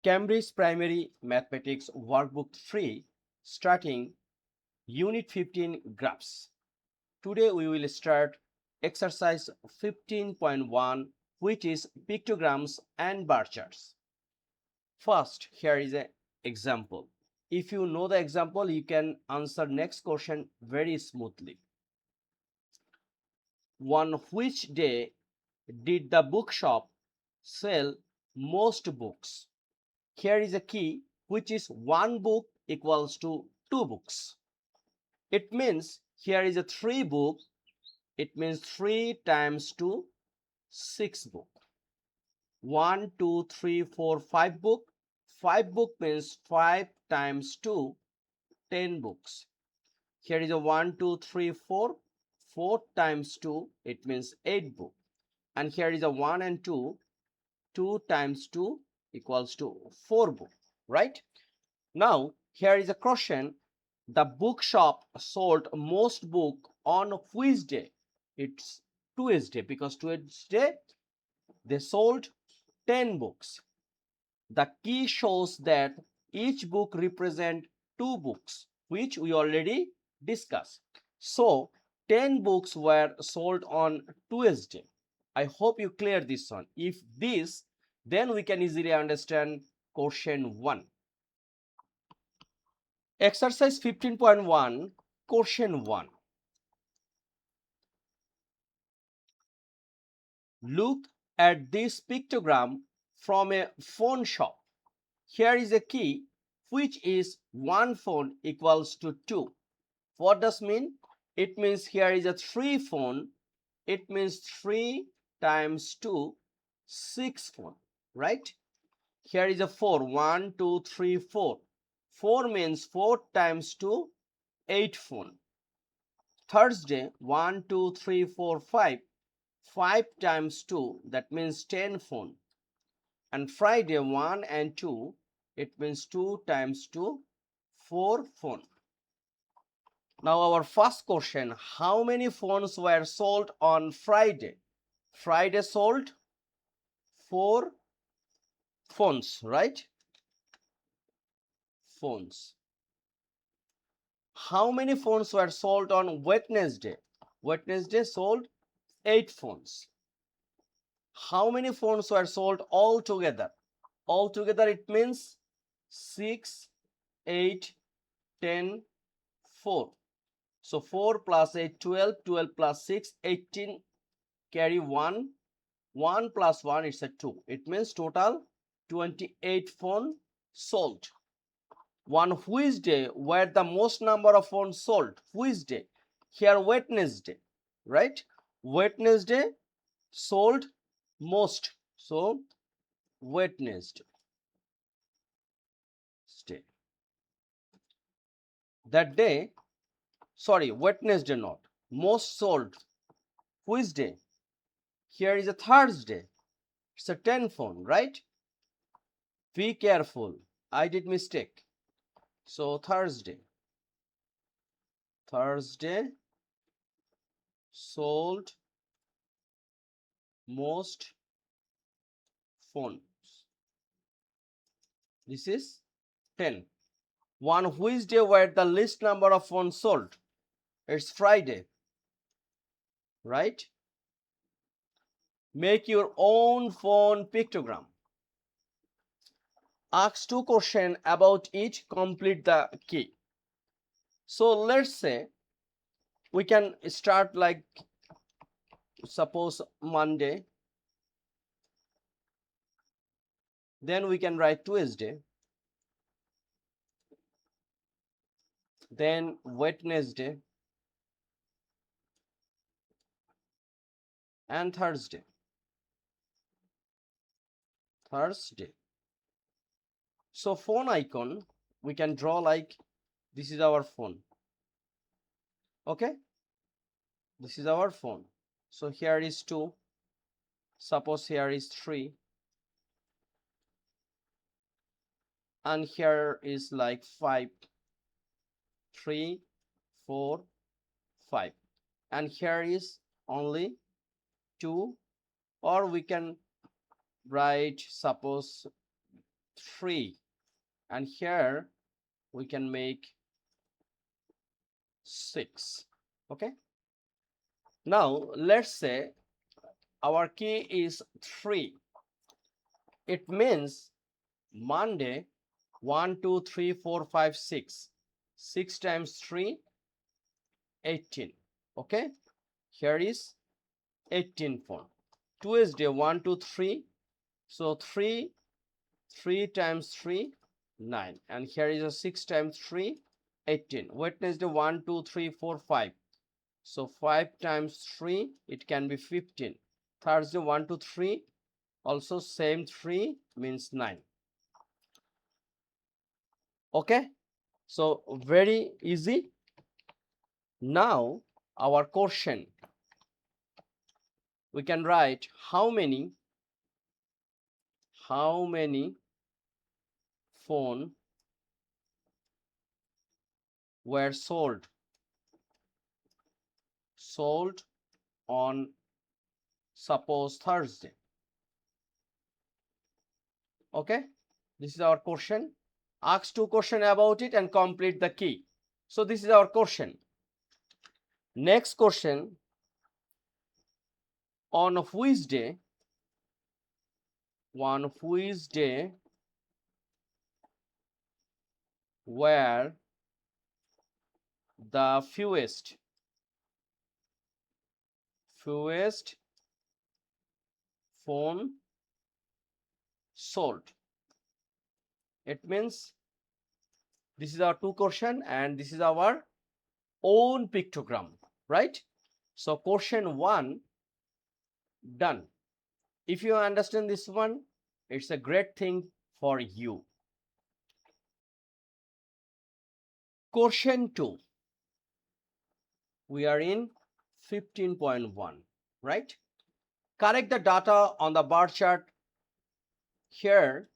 Cambridge Primary Mathematics Workbook 3, starting Unit 15 Graphs. Today we will start exercise 15.1, which is pictograms and bar charts. First, here is an example. If you know the example, you can answer next question very smoothly. On which day did the bookshop sell most books? Here is a key, which is one book equals to two books. It means here is a 3 book. It means 3 times 2, 6 book. 1, 2, 3, 4, 5 book. 5 book means 5 times 2, 10 books. Here is a 1, 2, 3, 4. 4 times 2, it means 8 book. And here is a 1 and 2. 2 times 2 equals to 4 book, right? Now, here is a question. The bookshop sold most book on which day? It's Tuesday, because Tuesday they sold 10 books. The key shows that each book represent 2 books, which we already discussed. So 10 books were sold on Tuesday. I hope you clear this one. If this, then we can easily understand question 1. Exercise 15.1, question 1. Look at this pictogram from a phone shop. Here is a key, which is one phone equals to 2. What does mean? It means here is a 3 phone. It means 3 times 2, 6 phone, right? Here is a 4. 1, 2, 3, 4. 4 means 4 times 2, 8 phone. Thursday, 1, 2, 3, 4, 5. 5 times 2, that means 10 phone. And Friday, 1 and 2, it means 2 times 2, 4 phone. Now our first question, how many phones were sold on Friday? Friday sold 4 phones, right? Phones. How many phones were sold on Wednesday? Wednesday sold 8 phones. How many phones were sold all together? All together it means 6, 8, 10, 4. So 4 plus 8, 12, 12 plus 6, 18, carry 1, 1 plus 1 is a 2. It means total 28 phone sold. On which day were the most number of phones sold? Which day? Here Wednesday, right? Wednesday sold most. So Wednesday. That day, sorry, Wednesday not. Most sold. Which day? Here is a Thursday. It's a 10 phone, right? Be careful. I did mistake. So Thursday. Thursday sold most phones. This is 10. On which day were the least number of phones sold? It's Friday, right? Make your own phone pictogram. Ask 2 questions about each, complete the key. So let's say we can start like, suppose Monday, then we can write Tuesday, then Wednesday, and Thursday. So phone icon we can draw like this is our phone. Okay, this is our phone. So here is 2, suppose here is 3, and here is like 5, 3, 4, 5, and here is only 2, or we can write suppose 3, and here we can make 6. Okay, now let's say our key is 3. It means Monday 1 2 3 4 5 6, 6 times 3, 18. Okay, here is 18 phone. Tuesday 1 2 3, so 3 times 3, 9, and here is a 6 times 3, 18. Wednesday 1 2 3 4 5, so 5 times 3, it can be 15. Thursday 1 2 3, also same 3 means 9. Okay, so very easy. Now our question, we can write how many phone were sold on suppose Thursday. Okay, this is our question. Ask 2 questions about it and complete the key. So this is our question. Next question, on which day were the fewest phone sold? It means this is our 2 question and this is our own pictogram, right? So question 1 done. If you understand this one, it's a great thing for you. Question 2, we are in 15.1, right? Correct the data on the bar chart. Here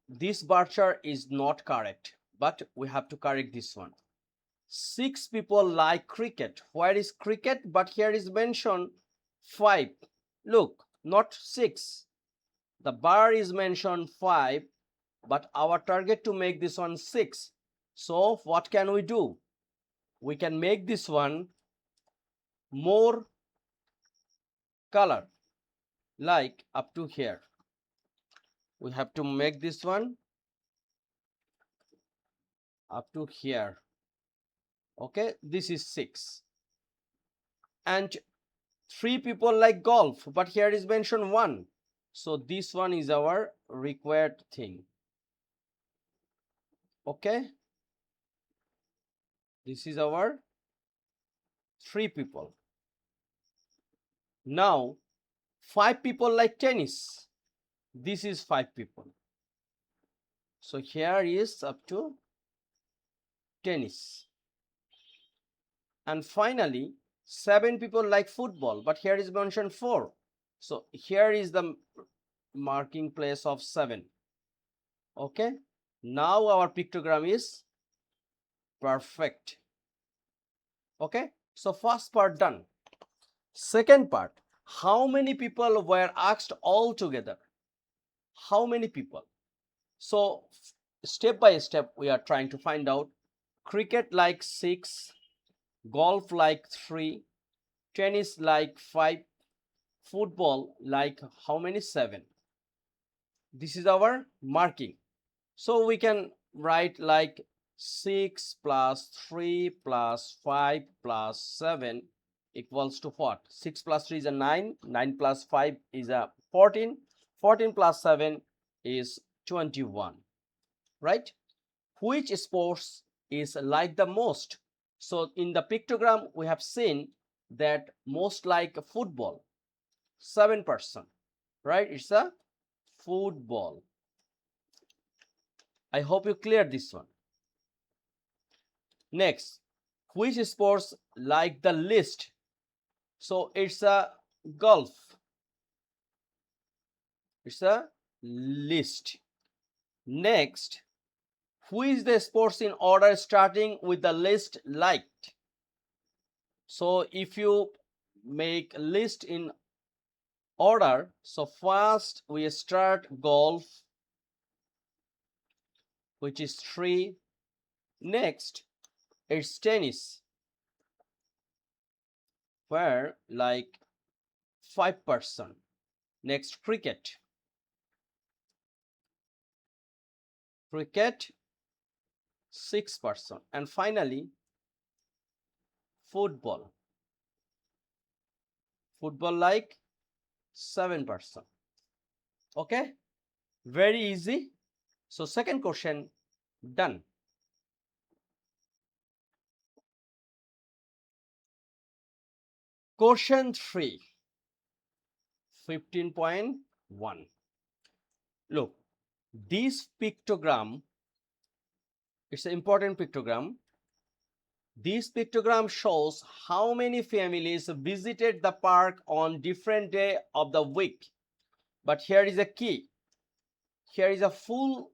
this bar chart is not correct, but we have to correct this one. 6 people like cricket. Where is cricket? But here is mentioned 5. Look, not 6. The bar is mentioned 5, but our target to make this one 6. So what can we do? We can make this one more color, like up to here. We have to make this one up to here. Okay, this is 6. And 3 people like golf, but here is mentioned 1. So this one is our required thing. Okay, this is our 3 people. Now 5 people like tennis. This is 5 people. So here is up to tennis. And finally 7 people like football, but here is mentioned 4. So here is the marking place of 7. Okay, now our pictogram is perfect. Okay, so first part done. Second part, how many people were asked all together? How many people? So step by step we are trying to find out. Cricket like 6, golf like 3, tennis like 5, football like how many? 7. This is our marking. So we can write like 6 plus 3 plus 5 plus 7 equals to what? 6 plus 3 is a 9, 9 plus 5 is a 14, 14 plus 7 is 21, right? Which sports is like the most? So in the pictogram we have seen that most like football, 7%, right? It's a football. I hope you clear this one. Next, which sports like the least? So it's a golf. It's a least. Next, who is the sports in order starting with the least liked? So if you make list in order, so first we start golf, which is 3. Next, it's tennis, where like 5%. Next, cricket. Cricket, 6%. And finally, football. Football like 7%. Okay, very easy. So second question done. Question 3, 15.1. Look, this pictogram, it's an important pictogram. This pictogram shows how many families visited the park on different day of the week. But here is a key. Here is a full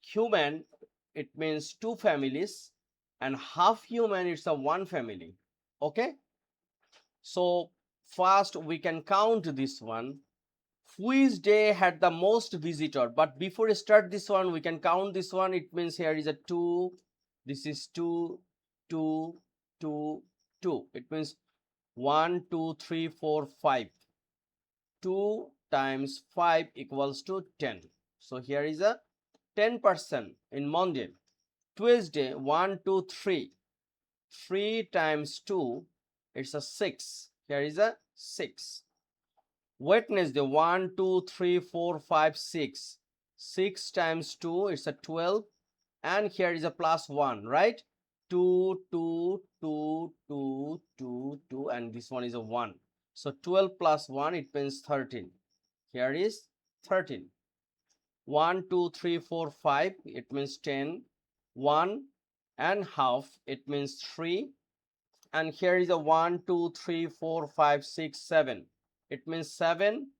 human, it means 2 families, and half human, it's a 1 family. Okay, so first we can count this one. Which day had the most visitor? But before we start this one, we can count this one. It means here is a 2, this is 2, 2, 2, 2. It means 1, 2, 3, 4, 5. 2 times 5 equals to 10. So here is a 10% in Monday. Tuesday, 1, 2, 3. 3 times 2, it's a 6. Here is a 6. Wednesday, 1, 2, 3, 4, 5, 6. 6 times 2, it's a 12. And here is a plus 1, right? 2, 2, 2, 2, 2, 2, and this one is a 1. So 12 plus 1, it means 13. Here is 13. 1, 2, 3, 4, 5, it means 10. 1 and half, it means 3. And here is a 1, 2, 3, 4, 5, 6, 7. It means 7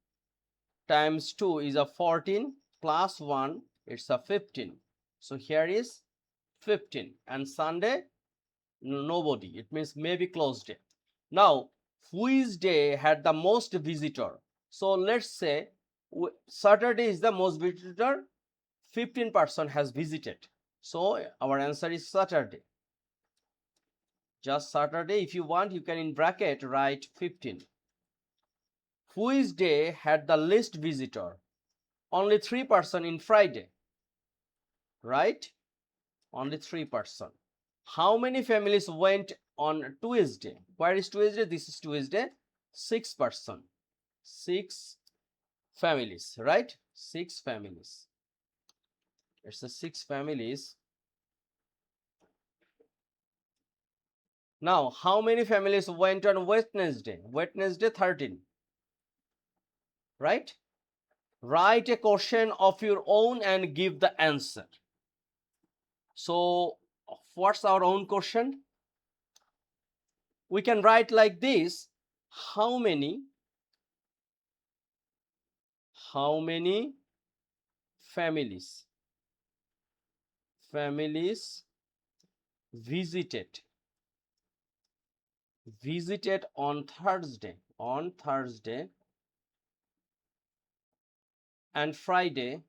times 2 is a 14 plus 1, it's a 15. So here is 15. And Sunday, nobody. It means maybe closed day. Now, which day had the most visitor? So let's say Saturday is the most visitor. 15% has visited. So our answer is Saturday. Just Saturday. If you want, you can in bracket write 15. Which day had the least visitor? Only 3% in Friday, right? Only 3%. How many families went on Tuesday? Where is Tuesday? This is Tuesday. 6%. 6 families, right? 6 families. It's a 6 families. Now, how many families went on Wednesday? Wednesday, 13. Right? Write a question of your own and give the answer. So, what's our own question? We can write like this. How many families visited on Thursday and Friday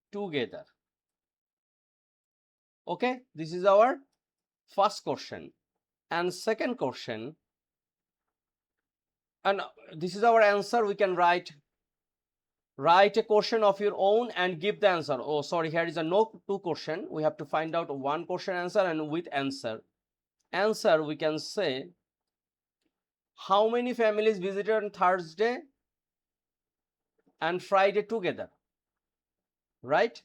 together? Okay, this is our first question. And second question, and this is our answer. We can write a question of your own and give the answer. Oh, sorry, here is a no 2 question. We have to find out 1 question answer, and with answer we can say how many families visited on Thursday and Friday together, right?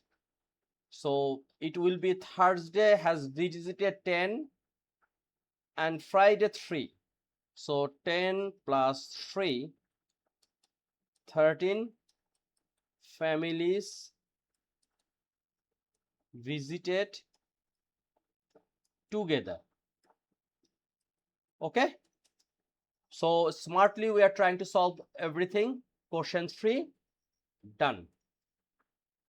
So it will be Thursday has visited 10 and Friday 3. So 10 plus 3, 13 families visited together. Okay, so smartly we are trying to solve everything. Question 3 done.